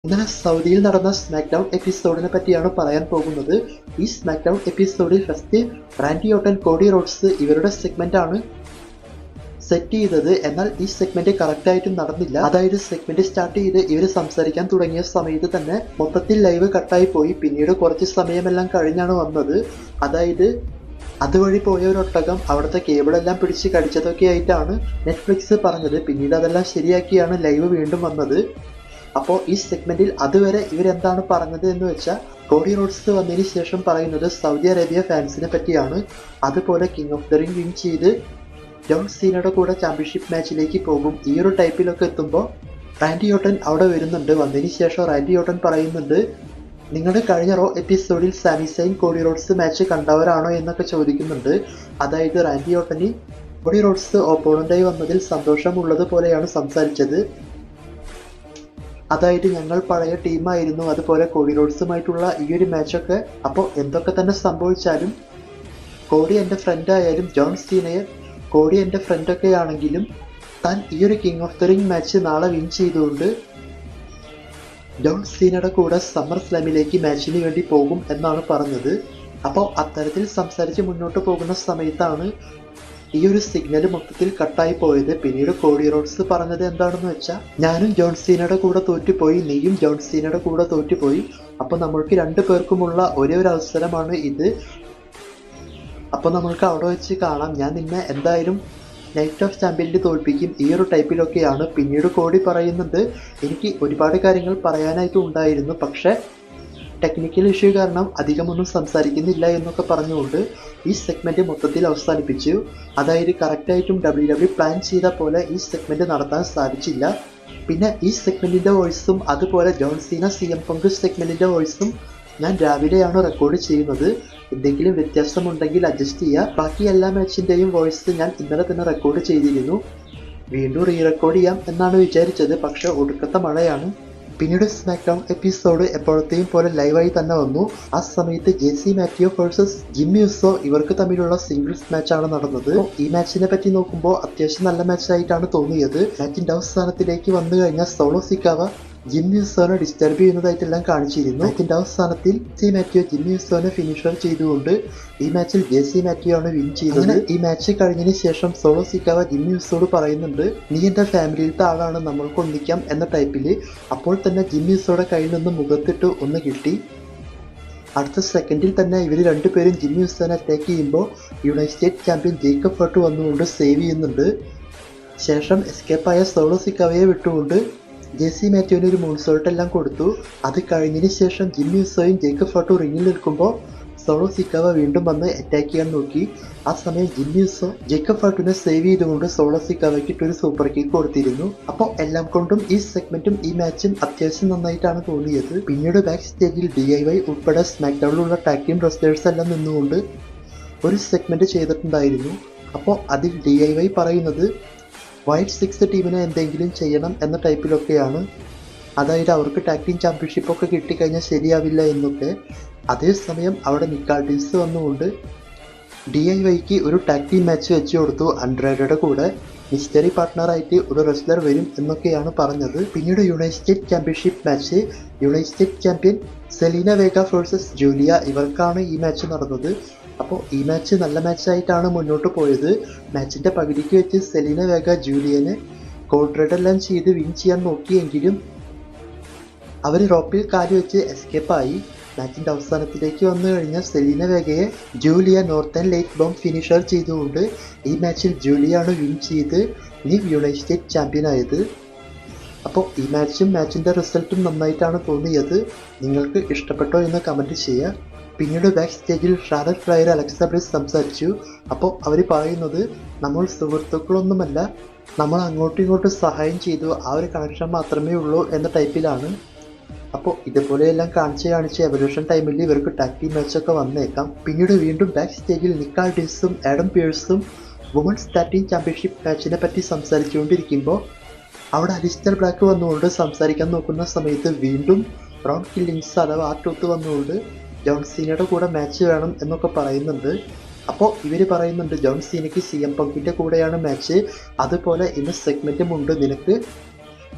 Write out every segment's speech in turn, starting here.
ഇന്നലെ സൗദിയിൽ നടന്ന സ്മാക്ക് ഡൗൺ എപ്പിസോഡിനെ പറ്റിയാണ് പറയാൻ പോകുന്നത്. ഈ സ്മാക്ക് ഡൗൺ എപ്പിസോഡിൽ first Randy Orton, Cody Rhodes ഇവരുടെ സെഗ്മെന്റ് ആണ് സെറ്റ് ചെയ്തത്. എന്നാൽ ഈ സെഗ്മെന്റ് കറക്റ്റ് ആയിട്ടും നടന്നില്ല. അതായത് സെഗ്മെന്റ് സ്റ്റാർട്ട് ചെയ്ത് ഇവർ സംസാരിക്കാൻ തുടങ്ങിയ സമയത്ത് തന്നെ മൊത്തത്തിൽ ലൈവ് കട്ടായി പോയി. പിന്നീട് കുറച്ച് സമയമെല്ലാം കഴിഞ്ഞാണ് വന്നത്. അതായത് അതുവഴി പോയ ഒരു ഒട്ടകം അവിടുത്തെ കേബിളെല്ലാം പിടിച്ച് കടിച്ചതൊക്കെ ആയിട്ടാണ് നെറ്റ്ഫ്ലിക്സ് പറഞ്ഞത്. പിന്നീട് അതെല്ലാം ശരിയാക്കിയാണ് ലൈവ് വീണ്ടും വന്നത്. അപ്പോൾ ഈ സെഗ്മെന്റിൽ അതുവരെ ഇവരെന്താണ് പറഞ്ഞത് എന്ന് വെച്ചാൽ, കോഡി റോഡ്സ് വന്നതിന് ശേഷം പറയുന്നത് സൗദി അറേബ്യ ഫാൻസിനെ പറ്റിയാണ്. അതുപോലെ king of the ring win ചെയ്ത് ജോൺ സീനയുടെ കൂടെ ചാമ്പ്യൻഷിപ്പ് മാച്ചിലേക്ക് പോകും. ഈ ഒരു ടൈപ്പിലൊക്കെ എത്തുമ്പോൾ റാൻഡി ഓർട്ടൻ അവിടെ വരുന്നുണ്ട്. വന്നതിന് ശേഷം റാൻഡി ഓർട്ടൻ പറയുന്നുണ്ട്, നിങ്ങളുടെ കഴിഞ്ഞ റോ എപ്പിസോഡിൽ സാമി സൈൻ കോഡി റോഡ്സ് മാച്ച് കണ്ടവരാണോ എന്നൊക്കെ ചോദിക്കുന്നുണ്ട്. അതായത് റാൻഡി ഓർട്ടന് കോഡി റോഡ്സ് ഓപ്പോണന്റായി വന്നതിൽ സന്തോഷമുള്ളതുപോലെയാണ് സംസാരിച്ചത്. അതായത് ഞങ്ങൾ പഴയ ടീമായിരുന്നു, അതുപോലെ കോഡി റോഡ്സുമായിട്ടുള്ള ഈ ഒരു മാച്ചൊക്കെ. അപ്പോൾ എന്തൊക്കെ തന്നെ സംഭവിച്ചാലും കോഡി എൻ്റെ ഫ്രണ്ട് ആയാലും ജോൺ സീനയെ കോഡി എൻ്റെ ഫ്രണ്ടൊക്കെ ആണെങ്കിലും താൻ ഈ ഒരു king of the ring match നാളെ വിൻ ചെയ്തുകൊണ്ട് ജോൺ സീനയുടെ കൂടെ സമ്മർ സ്ലാമിലേക്ക് മാച്ചിന് വേണ്ടി പോകും എന്നാണ് പറഞ്ഞത്. അപ്പോൾ അത്തരത്തിൽ സംസാരിച്ച് മുന്നോട്ട് പോകുന്ന സമയത്താണ് ഈ ഒരു സിഗ്നൽ മൊത്തത്തിൽ കട്ടായി പോയത്. പിന്നീട് കോഡി റോഡ്സ് പറഞ്ഞത് എന്താണെന്ന് വെച്ചാൽ, ഞാനും ജോൺ സീനയുടെ കൂടെ തോറ്റുപോയി, നീയും ജോൺ സീനയുടെ കൂടെ തോറ്റുപോയി. അപ്പോൾ നമ്മൾക്ക് രണ്ടു പേർക്കുമുള്ള ഒരേ ഒരു അവസരമാണ് ഇത്. അപ്പോൾ നമ്മൾക്ക് അവിടെ വെച്ച് കാണാം, ഞാൻ നിന്നെ എന്തായാലും നൈറ്റ് ഓഫ് ചാമ്പ്യനിൽ തോൽപ്പിക്കും. ഈ ഒരു ടൈപ്പിലൊക്കെയാണ്. പിന്നീട് കോഡി പറയുന്നുണ്ട്, എനിക്ക് ഒരുപാട് കാര്യങ്ങൾ പറയാനായിട്ട് ഉണ്ടായിരുന്നു, പക്ഷേ ടെക്നിക്കൽ ഇഷ്യൂ കാരണം അധികമൊന്നും സംസാരിക്കുന്നില്ല എന്നൊക്കെ പറഞ്ഞുകൊണ്ട് ഈ സെഗ്മെന്റ് മൊത്തത്തിൽ അവസാനിപ്പിച്ചു. അതായത് കറക്റ്റായിട്ടും WWE പ്ലാൻ ചെയ്ത പോലെ ഈ സെഗ്മെന്റ് നടത്താൻ സാധിച്ചില്ല. പിന്നെ ഈ സെഗ്മെന്റിന്റെ വോയിസും അതുപോലെ ജോൺ സീന CM പങ്ക് സെഗ്മെന്റിന്റെ വോയിസും ഞാൻ രാവിലെയാണ് റെക്കോർഡ് ചെയ്യുന്നത്. എന്തെങ്കിലും വ്യത്യാസമുണ്ടെങ്കിൽ അഡ്ജസ്റ്റ് ചെയ്യുക. ബാക്കി എല്ലാ മാച്ചിന്റെയും വോയിസ് ഞാൻ ഇന്നലെ തന്നെ റെക്കോർഡ് ചെയ്തിരുന്നു. വീണ്ടും റീ റെക്കോർഡ് ചെയ്യാം എന്നാണ് വിചാരിച്ചത്, പക്ഷെ ഒടുക്കത്തെ മഴയാണ്. പിന്നീട് സ്മാക്ക് ഡൗൺ എപ്പിസോഡ് എപ്പോഴത്തെയും പോലെ ലൈവായി തന്നെ വന്നു. ആ സമയത്ത് ജെസി മാറ്റിയോ വേഴ്സസ് ജിമ്മി യുസോ ഇവർക്ക് തമ്മിലുള്ള സിംഗിൾസ് മാച്ചാണ് നടന്നത്. ഈ മാച്ചിനെ പറ്റി നോക്കുമ്പോൾ അത്യാവശ്യം നല്ല മാച്ചായിട്ടാണ് തോന്നിയത്. മാച്ചിന്റെ അവസാനത്തിലേക്ക് വന്നു കഴിഞ്ഞാൽ സോളോ സിക്കാവ ജിമ്മി യുസോനെ ഡിസ്റ്റർബ് ചെയ്യുന്നതായിട്ടെല്ലാം കാണിച്ചിരുന്നു. മാച്ചിന്റെ അവസാനത്തിൽ ജെസി മാറ്റിയോ ജിമ്മി യുസോനെ ഫിനിഷർ ചെയ്തുകൊണ്ട് ഈ മാച്ചിൽ ജെസി മാറ്റിയോ ആണ് വിൻ ചെയ്തത്. ഈ മാച്ച് കഴിഞ്ഞതിന് ശേഷം സോളോ സിക്കാവ ജിമ്മി യുസോട് പറയുന്നുണ്ട്, നീ എൻ്റെ ഫാമിലിയിലത്തെ ആളാണ്, നമ്മൾക്ക് ഒന്നിക്കാം എന്ന ടൈപ്പില്. അപ്പോൾ തന്നെ ജിമ്മി യുസോയുടെ കയ്യിൽ നിന്ന് മുഖത്തിട്ട് ഒന്ന് കിട്ടി. അടുത്ത സെക്കൻഡിൽ തന്നെ ഇവർ രണ്ടുപേരും ജിമ്മി യുസോനെ അറ്റാക്ക് ചെയ്യുമ്പോൾ യുണൈറ്റഡ് സ്റ്റേറ്റ് ചാമ്പ്യൻ ജേക്കബ് ഫർട്ട് വന്നുകൊണ്ട് സേവ് ചെയ്യുന്നുണ്ട്. ശേഷം എസ്കേപ്പായ സോളോ സിക്കാവയെ വിട്ടുകൊണ്ട് ജെസി മാത്യുവിന് ഒരു മൂൺസോൾട്ട് എല്ലാം കൊടുത്തു. അത് കഴിഞ്ഞതിന് ശേഷം ജിമ്മി യുസോയും ജേക്കബ് ഫർട്ടും റിങ്ങിൽ നിൽക്കുമ്പോൾ സോളോ സിക്കാവ വീണ്ടും വന്ന് അറ്റാക്ക് ചെയ്യാൻ നോക്കി. ആ സമയം ജിമ്മി യുസോ ജേക്കബ് ഫർട്ടിനെ സേവ് ചെയ്തുകൊണ്ട് സോളോ സിക്കാവയ്ക്ക് ഒരു സൂപ്പർ കിക്ക് കൊടുത്തിരുന്നു. അപ്പോൾ എല്ലാം കൊണ്ടും ഈ സെഗ്മെന്റും ഈ മാച്ചും അത്യാവശ്യം നന്നായിട്ടാണ് തോന്നിയത്. പിന്നീട് ബാക്ക് സ്റ്റേജിൽ DIY ഉൾപ്പെടെ സ്മാക്ക് ഡൗണിലുള്ള ടാഗ് ടീം റെസ്ലേഴ്സ് എല്ലാം നിന്നുകൊണ്ട് ഒരു സെഗ്മെന്റ് ചെയ്തിട്ടുണ്ടായിരുന്നു. അപ്പോൾ അതിൽ DIY പറയുന്നത് വൈറ്റ് 6 ടീമിനെ എന്തെങ്കിലും ചെയ്യണം എന്ന ടൈപ്പിലൊക്കെയാണ്. അതായത് അവർക്ക് ടാഗ് ടീം ചാമ്പ്യൻഷിപ്പ് ഒക്കെ കിട്ടിക്കഴിഞ്ഞാൽ ശരിയാവില്ല എന്നൊക്കെ. അതേസമയം അവിടെ നിക്കാൾട്ടീസ് വന്നുകൊണ്ട് DIYക്ക് ഒരു ടാഗ് ടീം മാച്ച് വെച്ച് കൊടുത്തു. ആൻഡ്രേഡയുടെ കൂടെ മിസ്റ്ററി പാർട്ട്ണറായിട്ട് ഒരു റെസ്ലർ വരും എന്നൊക്കെയാണ് പറഞ്ഞത്. പിന്നീട് United State championship match, United State champion Zelina Vega versus Julia, ഇവർക്കാണ് ഈ മാച്ച് നടന്നത്. അപ്പോൾ ഈ മാച്ച് നല്ല മാച്ചായിട്ടാണ് മുന്നോട്ട് പോയത്. മാച്ചിന്റെ പകുതിക്ക് വെച്ച് സെലീന വേഗ ജൂലിയനെ കോൺട്രേഡ് എല്ലാം ചെയ്ത് വിൻ ചെയ്യാൻ നോക്കിയെങ്കിലും അവർ റോപ്പിൽ കാല് വെച്ച് എസ്കേപ്പായി. മാച്ചിന്റെ അവസാനത്തിലേക്ക് വന്നു കഴിഞ്ഞാൽ സെലീന വേഗയെ Giulia northern light bomb finisher ചെയ്തുകൊണ്ട് ഈ മാച്ചിൽ ജൂലിയാണ് വിൻ ചെയ്ത് യുണൈറ്റഡ് സ്റ്റേറ്റ് ചാമ്പ്യൻ ആയത്. അപ്പോൾ ഈ മാച്ചിന്റെ റിസൾട്ടും നന്നായിട്ടാണ് തോന്നിയത്. നിങ്ങൾക്ക് ഇഷ്ടപ്പെട്ടോ എന്ന് കമന്റ് ചെയ്യുക. പിന്നീട് ബാക്ക് സ്റ്റേജിൽ ഷാർലറ്റ് ഫ്ലയർ, അലക്സ ബ്ലിസ് സംസാരിച്ചു. അപ്പോൾ അവർ പറയുന്നത്, നമ്മൾ സുഹൃത്തുക്കളൊന്നുമല്ല, നമ്മൾ അങ്ങോട്ടും ഇങ്ങോട്ടും സഹായം ചെയ്തു, ആ ഒരു കണക്ഷൻ മാത്രമേ ഉള്ളൂ എന്ന ടൈപ്പിലാണ്. അപ്പോൾ ഇതുപോലെയെല്ലാം കാണിച്ച് എവല്യൂഷൻ ടൈമിൽ ഇവർക്ക് ടാഗ് ടീം മാച്ചൊക്കെ വന്നേക്കാം. പിന്നീട് വീണ്ടും ബാക്ക് സ്റ്റേജിൽ നിക്കാൾട്ടീസും ആഡം പിയേഴ്സും വുമൻസ് ടാഗ് ടീം ചാമ്പ്യൻഷിപ്പ് മാച്ചിനെ പറ്റി സംസാരിച്ചുകൊണ്ടിരിക്കുമ്പോൾ അവിടെ അലിസ്റ്റർ ബ്ലാക്ക് വന്നുകൊണ്ട് സംസാരിക്കാൻ നോക്കുന്ന സമയത്ത് വീണ്ടും റോൺ കില്ലിങ്സ് അഥവാ R-Truth വന്നുകൊണ്ട് ജോൺ സീനയുടെ കൂടെ മാച്ച് വേണം എന്നൊക്കെ പറയുന്നുണ്ട്. അപ്പോൾ ഇവർ പറയുന്നുണ്ട്, ജോൺ സീനയ്ക്ക് CM പങ്കിൻ്റെ കൂടെയാണ് മാച്ച്, അതുപോലെ ഇന്ന് സെഗ്മെൻറ്റും ഉണ്ട്, നിനക്ക്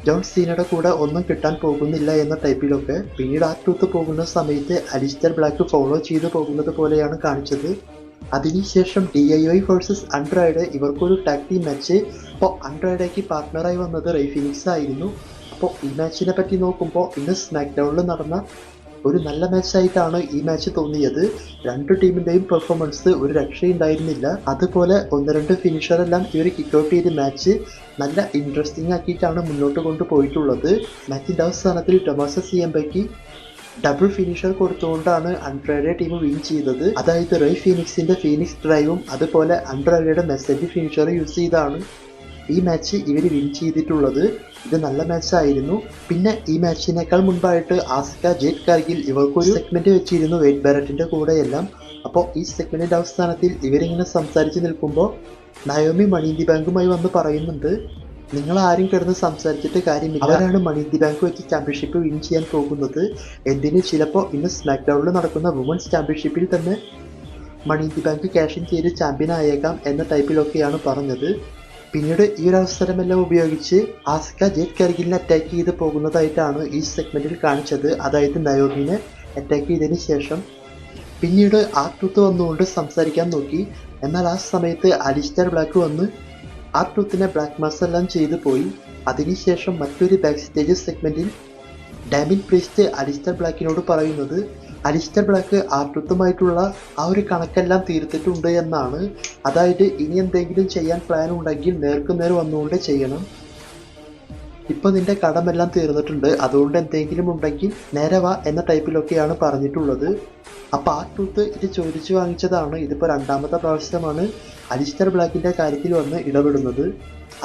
ജോൺ സീനയുടെ കൂടെ ഒന്നും കിട്ടാൻ പോകുന്നില്ല എന്ന ടൈപ്പിലൊക്കെ. പിന്നീട് ആ ട്രൂത്ത് പോകുന്ന സമയത്ത് അലിസ്റ്റർ ബ്ലാക്ക് ഫോളോ ചെയ്തു പോകുന്നത് പോലെയാണ് കാണിച്ചത്. അതിനുശേഷം DIY വേഴ്സസ് ആൻഡ്രോയിഡ് ഇവർക്കൊരു ടാഗ് ടീം മാച്ച്. അപ്പോൾ ആൻഡ്രോയിഡേക്ക് പാർട്ട്ണറായി വന്നത് റേ ഫീനിക്സ് ആയിരുന്നു. അപ്പോൾ ഈ മാച്ചിനെ പറ്റി നോക്കുമ്പോൾ ഇന്ന് സ്മാക്ക് ഡൗണിൽ നടന്ന ഒരു നല്ല മാച്ചായിട്ടാണ് ഈ മാച്ച് തോന്നിയത്. രണ്ട് ടീമിൻ്റെയും പെർഫോമൻസ് ഒരു രക്ഷയുണ്ടായിരുന്നില്ല. അതുപോലെ ഒന്ന് രണ്ട് ഫിനിഷറെല്ലാം ഇവർ കിക്ക് ഔട്ട് ചെയ്ത് മാച്ച് നല്ല ഇൻട്രസ്റ്റിംഗ് ആക്കിയിട്ടാണ് മുന്നോട്ട് കൊണ്ടുപോയിട്ടുള്ളത്. മാച്ചിൻ്റെ അവസാനത്തിൽ ടൊമാസോ സിയംബയ്ക്ക് ഡബിൾ ഫിനിഷർ കൊടുത്തുകൊണ്ടാണ് ആൻഡ്രോയിഡ് ടീം വിൻ ചെയ്തത്. അതായത് റേ ഫീനിക്സിന്റെ ഫീനിക്സ് ഡ്രൈവും അതുപോലെ ആൻഡ്രോയിഡയുടെ മെസ്സേജ് ഫിനിഷർ യൂസ് ചെയ്താണ് ഈ മാച്ച് ഇവർ വിൻ ചെയ്തിട്ടുള്ളത്. ഇത് നല്ല മാച്ചായിരുന്നു. പിന്നെ ഈ മാച്ചിനേക്കാൾ മുൻപായിട്ട് ആസ്ക ജേറ്റ് കാർഗിൽ ഇവർക്കൊരു സെഗ്മെന്റ് വെച്ചിരുന്നു വെയ്ഡ് ബാരറ്റിന്റെ കൂടെയെല്ലാം. അപ്പോൾ ഈ സെഗ്മെന്റിന്റെ അവസാനത്തിൽ ഇവരിങ്ങനെ സംസാരിച്ച് നിൽക്കുമ്പോൾ നയോമി മണി ഇൻ ദി ബാങ്കുമായി വന്ന് പറയുന്നുണ്ട്, നിങ്ങൾ ആരും കിടന്ന് സംസാരിച്ചിട്ട് കാര്യമില്ല, അവരാണ് മണി ഇൻ ദി ബാങ്ക് വെച്ച് ചാമ്പ്യൻഷിപ്പ് വിൻ ചെയ്യാൻ പോകുന്നത്. എന്തിന് ചിലപ്പോൾ ഇന്ന് സ്മാക്ക് ഡൗണിൽ നടക്കുന്ന വുമൻസ് ചാമ്പ്യൻഷിപ്പിൽ തന്നെ money in the bank cash in ചെയ്ത് ചാമ്പ്യൻ ആയേക്കാം എന്ന ടൈപ്പിലൊക്കെയാണ് പറഞ്ഞത്. പിന്നീട് ഈ ഒരു അവസരമെല്ലാം ഉപയോഗിച്ച് ആസ്ക ജേറ്റ് കാർഗിലിനെ അറ്റാക്ക് ചെയ്ത് പോകുന്നതായിട്ടാണ് ഈ സെഗ്മെന്റിൽ കാണിച്ചത്. അതായത് നയോമിനെ അറ്റാക്ക് ചെയ്തതിന് ശേഷം പിന്നീട് R-Truth വന്നുകൊണ്ട് സംസാരിക്കാൻ നോക്കി. എന്നാൽ ആ സമയത്ത് അലിസ്റ്റർ ബ്ലാക്ക് വന്ന് R-Truthനെ ബ്ലാക്ക് മാസ് എല്ലാം ചെയ്തു പോയി. അതിനുശേഷം മറ്റൊരു ബാക്ക് സ്റ്റേജ് സെഗ്മെന്റിൽ ഡാമിൻ പ്രീസ്റ്റ് അലിസ്റ്റർ ബ്ലാക്കിനോട് പറയുന്നത് അലിസ്റ്റർ ബ്ലാക്ക് R-Truthുമായിട്ടുള്ള ആ ഒരു കണക്കെല്ലാം തീർത്തിട്ടുണ്ട് എന്നാണ്. അതായത് ഇനി എന്തെങ്കിലും ചെയ്യാൻ പ്ലാൻ ഉണ്ടെങ്കിൽ നേർക്കുനേർ വന്നുകൊണ്ട് ചെയ്യണം. ഇപ്പൊ നിന്റെ കടമെല്ലാം തീർന്നിട്ടുണ്ട്, അതുകൊണ്ട് എന്തെങ്കിലും ഉണ്ടെങ്കിൽ നേരെ വാ എന്ന ടൈപ്പിലൊക്കെയാണ് പറഞ്ഞിട്ടുള്ളത്. അപ്പോൾ R-Truth ഇത് ചോദിച്ചു വാങ്ങിച്ചതാണ്. ഇതിപ്പോൾ രണ്ടാമത്തെ പ്രാവശ്യമാണ് അലിസ്റ്റർ ബ്ലാക്കിന്റെ കാര്യത്തിൽ വന്ന് ഇടപെടുന്നത്.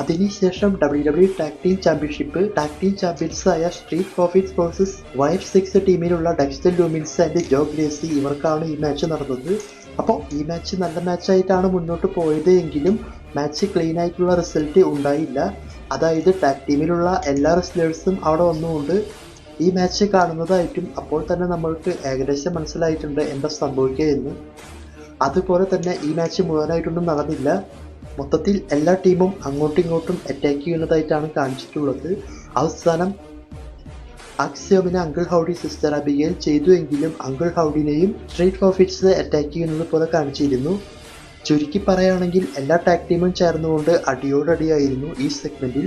അതിനുശേഷം WWE tag team championship tag team ചാമ്പ്യൻസായ സ്ട്രീറ്റ് പ്രോഫിറ്റ്സ് വേഴ്സസ് YF6 ടീമിലുള്ള Dexter Lumis and Joe Gacy ഇവർക്കാണ് ഈ മാച്ച് നടന്നത്. അപ്പോൾ ഈ മാച്ച് നല്ല മാച്ചായിട്ടാണ് മുന്നോട്ട് പോയത് എങ്കിലും മാച്ച് ക്ലീൻ ആയിട്ടുള്ള റിസൾട്ട് ഉണ്ടായില്ല. അതായത് ടാഗ് ടീമിലുള്ള എല്ലാ റെസ്ലേഴ്സും അവിടെ വന്നുകൊണ്ട് ഈ മാച്ച് കാണുന്നതായിട്ടും അപ്പോൾ തന്നെ നമ്മൾക്ക് ഏകദേശം മനസ്സിലായിട്ടുണ്ട് എന്താ സംഭവിക്കുക എന്ന്. അതുപോലെ തന്നെ ഈ മാച്ച് മുഴുവനായിട്ടൊന്നും നടന്നില്ല. മൊത്തത്തിൽ എല്ലാ ടീമും അങ്ങോട്ടും ഇങ്ങോട്ടും അറ്റാക്ക് ചെയ്യുന്നതായിട്ടാണ് കാണിച്ചിട്ടുള്ളത്. അവസാനം അക്സിയോമിനെ അങ്കിൾ ഹൗഡി സിസ്റ്റർ അബിഗേൽ ചെയ്തു എങ്കിലും അങ്കിൾ ഹൗഡിനെയും സ്ട്രീറ്റ് പ്രോഫിറ്റ്സ് അറ്റാക്ക് ചെയ്യുന്നത് പോലെ കാണിച്ചിരുന്നു. ചുരുക്കി പറയുകയാണെങ്കിൽ എല്ലാ ടാഗ് ടീമും ചേർന്നുകൊണ്ട് അടിയോടടിയായിരുന്നു ഈ സെഗ്മെന്റിൽ.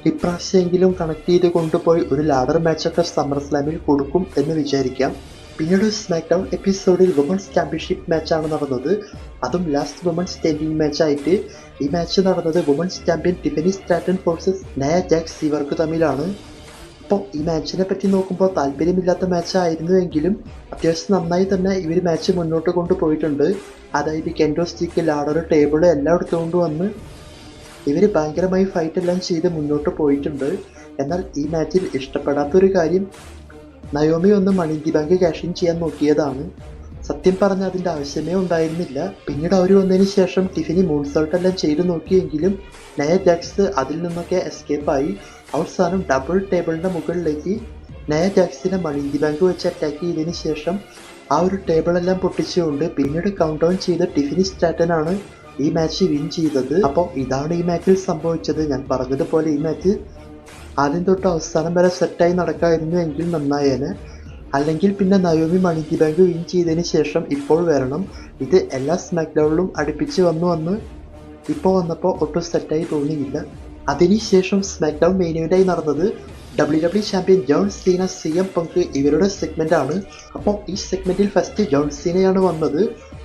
ഇപ്രാവശ്യമെങ്കിലും കണക്ട് ചെയ്ത് കൊണ്ടുപോയി ഒരു ലാഡർ മാച്ചൊക്കെ സമ്മർ സ്ലാമിൽ കൊടുക്കും എന്ന് വിചാരിക്കാം. പിന്നീട് സ്മാക്ക് ഡൗൺ എപ്പിസോഡിൽ വുമൻസ് ചാമ്പ്യൻഷിപ്പ് മാച്ചാണ് നടന്നത്. അതും ലാസ്റ്റ് വുമൻസ് സ്റ്റാൻഡിംഗ് മാച്ചായിട്ട്. ഈ മാച്ച് നടന്നത് women's champion Tiffany Stratton versus Nia Jax ഇവർക്ക് തമ്മിലാണ്. അപ്പോൾ ഈ മാച്ചിനെ പറ്റി നോക്കുമ്പോൾ താല്പര്യമില്ലാത്ത മാച്ചായിരുന്നു എങ്കിലും അത്യാവശ്യം നന്നായി തന്നെ ഇവർ മാച്ച് മുന്നോട്ട് കൊണ്ടുപോയിട്ടുണ്ട്. അതായത് കെൻഡോ സ്റ്റിക്ക്, ലാഡർ, ടേബിൾ എല്ലാം എടുത്തുകൊണ്ട് വന്ന് ഇവർ ഭയങ്കരമായി ഫൈറ്റ് എല്ലാം ചെയ്ത് മുന്നോട്ട് പോയിട്ടുണ്ട്. എന്നാൽ ഈ മാച്ചിൽ ഇഷ്ടപ്പെടാത്തൊരു കാര്യം നയോമി ഒന്ന് money in the bank cash in ചെയ്യാൻ നോക്കിയതാണ്. സത്യം പറഞ്ഞാൽ അതിൻ്റെ ആവശ്യമേ ഉണ്ടായിരുന്നില്ല. പിന്നീട് അവർ വന്നതിന് ശേഷം ടിഫിനി മൂൺസോൾട്ട് എല്ലാം ചെയ്തു നോക്കിയെങ്കിലും നയ ജാക്സ് അതിൽ നിന്നൊക്കെ എസ്കേപ്പായി. അവസാനം ഡബിൾ ടേബിളിൻ്റെ മുകളിലേക്ക് നയ ജാക്സിനെ മണി ഇൻ ദി ബാങ്ക് വെച്ച് അറ്റാക്ക് ചെയ്തതിന് ശേഷം ആ ഒരു ടേബിളെല്ലാം പൊട്ടിച്ചുകൊണ്ട് പിന്നീട് കൗണ്ട് ഡൗൺ ചെയ്ത ടിഫിനി സ്ട്രാറ്റനാണ് ഈ മാച്ച് വിൻ ചെയ്തത്. അപ്പോൾ ഇതാണ് ഈ മാച്ചിൽ സംഭവിച്ചത്. ഞാൻ പറഞ്ഞതുപോലെ ഈ മാച്ച് ആദ്യം തൊട്ട് അവസാനം വരെ സെറ്റായി നടക്കായിരുന്നു എങ്കിൽ നന്നായേനെ. അല്ലെങ്കിൽ പിന്നെ Naomi money in the bank win ചെയ്തതിന് ശേഷം ഇപ്പോൾ വരണം. ഇത് എല്ലാ സ്മാക്ക് ഡൗണിലും അടുപ്പിച്ച് വന്ന് ഇപ്പോൾ വന്നപ്പോൾ ഒട്ടും സെറ്റായി തോന്നിയില്ല. അതിനുശേഷം സ്മാക്ക് ഡൗൺ മെയിൻ ഇവൻ്റായി നടന്നത് WWE champion John Seena CM പങ്ക് ഇവരുടെ സെഗ്മെന്റ് ആണ്. അപ്പോൾ ഈ സെഗ്മെന്റിൽ ഫസ്റ്റ് ജോൺ സീനയാണ്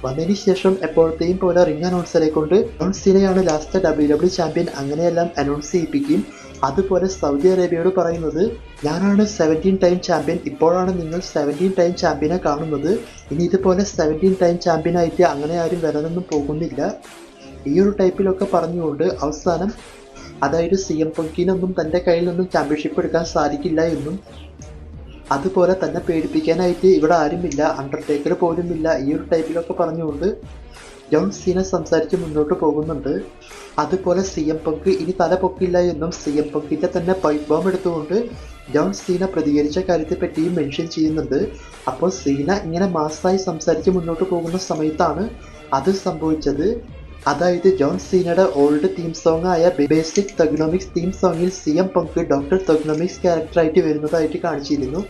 വന്നതിന് ശേഷം എപ്പോഴത്തെയും പോലെ റിംഗ് അനൗൺസറെ കൊണ്ട് ജോൺ സീനയാണ് ലാസ്റ്റ് WWE ചാമ്പ്യൻ അങ്ങനെയെല്ലാം അനൗൺസ് ചെയ്യിപ്പിക്കും. അതുപോലെ സൗദി അറേബ്യയോട് പറയുന്നത് ഞാനാണ് 17 ടൈം ചാമ്പ്യൻ, ഇപ്പോഴാണ് നിങ്ങൾ 17 ടൈം ചാമ്പ്യനെ കാണുന്നത്, ഇനി ഇതുപോലെ 17 ടൈം ചാമ്പ്യനായിട്ട് അങ്ങനെ ആരും വരാനൊന്നും പോകുന്നില്ല. ഈ ഒരു ടൈപ്പിലൊക്കെ പറഞ്ഞുകൊണ്ട് അവസാനം അതായത് CM പങ്കിനൊന്നും തൻ്റെ കയ്യിൽ നിന്നും ചാമ്പ്യൻഷിപ്പ് എടുക്കാൻ സാധിക്കില്ല എന്നും അതുപോലെ തന്നെ പേടിപ്പിക്കാനായിട്ട് ഇവിടെ ആരുമില്ല, അണ്ടർടേക്കർ പോലും ഇല്ല, ഈ ഒരു ടൈപ്പിലൊക്കെ പറഞ്ഞുകൊണ്ട് ജോൺ സീന സംസാരിച്ച് മുന്നോട്ട് പോകുന്നുണ്ട്. അതുപോലെ CM പങ്ക് ഇനി തല പൊക്കില്ല എന്നും CM പങ്കിൻ്റെ തന്നെ പൈപ്പ് ബോംബ് എടുത്തുകൊണ്ട് ജോൺ സീന പ്രതികരിച്ച കാര്യത്തെ പറ്റിയും മെൻഷൻ ചെയ്യുന്നുണ്ട്. അപ്പോൾ സീന ഇങ്ങനെ മാസായി സംസാരിച്ച് മുന്നോട്ട് പോകുന്ന സമയത്താണ് അത് സംഭവിച്ചത്. അതായത് ജോൺ സീനയുടെ ഓൾഡ് തീം സോങ് ആയ ബേസിക് തൊഗ്നോമിക്സ് തീം സോങ്ങിൽ CM പങ്ക് ഡോക്ടർ തൊഗ്നോമിക്സ് ക്യാരക്ടറായിട്ട് വരുന്നതായിട്ട് കാണിച്ചിരുന്നു.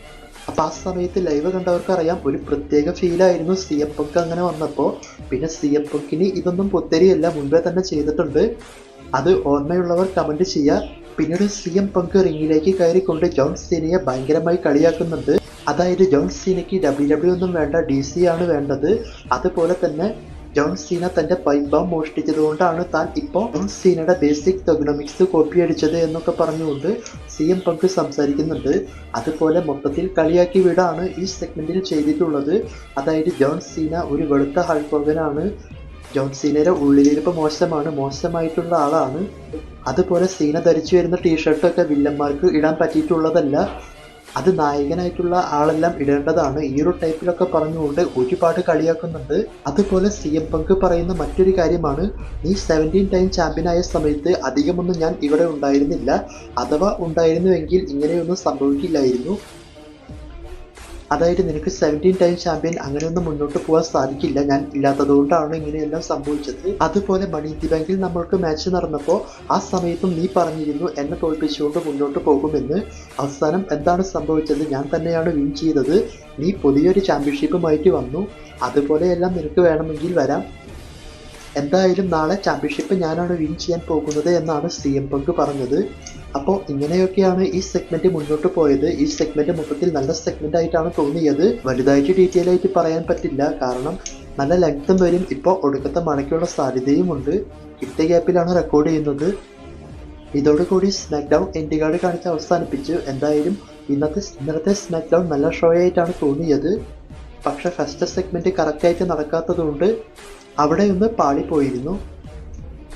അപ്പോൾ ആ സമയത്ത് ലൈവ് കണ്ടവർക്ക് അറിയാം, ഒരു പ്രത്യേക ഫീലായിരുന്നു CM പങ്ക് അങ്ങനെ വന്നപ്പോൾ. പിന്നെ CM പങ്കിന് ഇതൊന്നും പുത്തരിയല്ല, മുൻപേ തന്നെ ചെയ്തിട്ടുണ്ട്. അത് ഓർമ്മയുള്ളവർ കമൻറ്റ് ചെയ്യുക. പിന്നീട് CM പങ്ക് റിങ്ങിലേക്ക് കയറിക്കൊണ്ട് ജോൺ സീനയെ ഭയങ്കരമായി കളിയാക്കുന്നുണ്ട്. അതായത് ജോൺ സീനയ്ക്ക് WWE ഒന്നും വേണ്ട, DC ആണ് വേണ്ടത്. അതുപോലെ തന്നെ ജോൺ സീന തൻ്റെ പൈപ്പ് ബോംബ് മോഷ്ടിച്ചതുകൊണ്ടാണ് താൻ ഇപ്പോൾ ജോൺ സീനയുടെ ബേസിക് തൊഗ്നോമിക്സ് കോപ്പി അടിച്ചത് എന്നൊക്കെ പറഞ്ഞുകൊണ്ട് CM പങ്ക് സംസാരിക്കുന്നുണ്ട്. അതുപോലെ മൊത്തത്തിൽ കളിയാക്കി വിടാണ് ഈ സെഗ്മെൻറ്റിൽ ചെയ്തിട്ടുള്ളത്. അതായത് ജോൺ സീന ഒരു വെളുത്ത ഹൾക്കോഗനാണ്, ജോൺ സീനയുടെ ഉള്ളിലിരിപ്പ് മോശമായിട്ടുള്ള ആളാണ്. അതുപോലെ സീന ധരിച്ചു വരുന്ന ടീഷർട്ടൊക്കെ വില്ലന്മാർക്ക് ഇടാൻ പറ്റിയിട്ടുള്ളതല്ല, അത് നായകനായിട്ടുള്ള ആളെല്ലാം ഇടേണ്ടതാണ്. ഈ ഒരു ടൈപ്പിലൊക്കെ പറഞ്ഞുകൊണ്ട് ഒരുപാട് കളിയാക്കുന്നുണ്ട്. അതുപോലെ CM പങ്ക് പറയുന്ന മറ്റൊരു കാര്യമാണ്, നീ 17 ടൈം ചാമ്പ്യനായ സമയത്ത് അധികമൊന്നും ഞാൻ ഇവിടെ ഉണ്ടായിരുന്നില്ല, അഥവാ ഉണ്ടായിരുന്നുവെങ്കിൽ ഇങ്ങനെയൊന്നും സംഭവിക്കില്ലായിരുന്നു. അതായത് നിനക്ക് 17 ടൈം ചാമ്പ്യൻ അങ്ങനെയൊന്നും മുന്നോട്ട് പോകാൻ സാധിക്കില്ല, ഞാൻ ഇല്ലാത്തതുകൊണ്ടാണ് ഇങ്ങനെയെല്ലാം സംഭവിച്ചത്. അതുപോലെ മണി ഇൻ ദി ബാങ്കിൽ നമ്മൾക്ക് മാച്ച് നടന്നപ്പോൾ ആ സമയത്തും നീ പറഞ്ഞിരുന്നു എന്നെ തോൽപ്പിച്ചുകൊണ്ട് മുന്നോട്ട് പോകുമെന്ന്. അവസാനം എന്താണ് സംഭവിച്ചത്? ഞാൻ തന്നെയാണ് വിൻ ചെയ്തത്. നീ പുതിയൊരു ചാമ്പ്യൻഷിപ്പുമായിട്ട് വന്നു, അതുപോലെയെല്ലാം നിനക്ക് വേണമെങ്കിൽ വരാം. എന്തായാലും നാളെ ചാമ്പ്യൻഷിപ്പ് ഞാനാണ് വിൻ ചെയ്യാൻ പോകുന്നത് എന്നാണ് CM പങ്ക് പറഞ്ഞത്. അപ്പോൾ ഇങ്ങനെയൊക്കെയാണ് ഈ സെഗ്മെൻറ്റ് മുന്നോട്ട് പോയത്. ഈ സെഗ്മെൻറ്റ് മൊത്തത്തിൽ നല്ല സെഗ്മെൻ്റ് ആയിട്ടാണ് തോന്നിയത്. വലുതായിട്ട് ഡീറ്റെയിൽ ആയിട്ട് പറയാൻ പറ്റില്ല, കാരണം നല്ല ലെങ്ത്തും വരും. ഇപ്പോൾ ഒടുക്കത്തെ മഴയ്ക്കുള്ള സാധ്യതയുമുണ്ട്. ഇട്ട ഗ്യാപ്പിലാണ് റെക്കോർഡ് ചെയ്യുന്നത്. ഇതോടുകൂടി സ്മാക്ക് ഡൗൺ എൻഡ് കാർഡ് കാണിച്ച് അവസാനിപ്പിച്ചു. എന്തായാലും ഇന്നലത്തെ സ്മാക്ക് ഡൗൺ നല്ല ഷോ ആയിട്ടാണ് തോന്നിയത്. പക്ഷേ ഫസ്റ്റ് സെഗ്മെൻറ്റ് കറക്റ്റായിട്ട് നടക്കാത്തതുകൊണ്ട് അവിടെ ഒന്ന് പാളിപ്പോയിരുന്നു.